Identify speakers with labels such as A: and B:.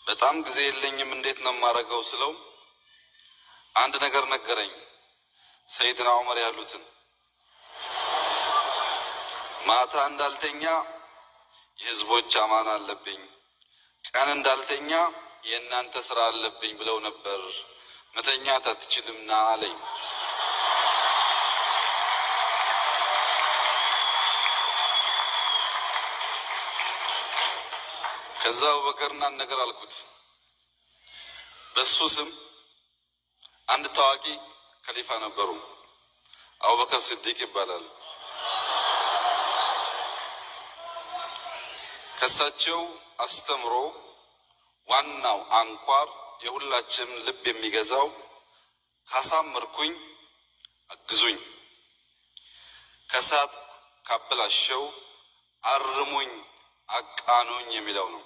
A: በጣም ጊዜ የለኝም እንዴት ነው ማረጋው ስለው አንድ ነገር ነገረኝ። ሰይድና ዑመር ያሉትን ማታ እንዳልተኛ የህዝቦች አማና አለብኝ፣ ቀን እንዳልተኛ የእናንተ ስራ አለብኝ ብለው ነበር። መተኛት አትችልምና አለኝ። ከዛ አቡበከርና ነገር አልኩት። በሱ ስም አንድ ታዋቂ ከሊፋ ነበሩ፣ አቡበከር ሲዲቅ ይባላል። ከሳቸው አስተምሮ ዋናው አንኳር የሁላችን ልብ የሚገዛው ካሳመርኩኝ አግዙኝ፣ ከሳት ካበላሸው አርሙኝ አቃኑኝ የሚለው ነው።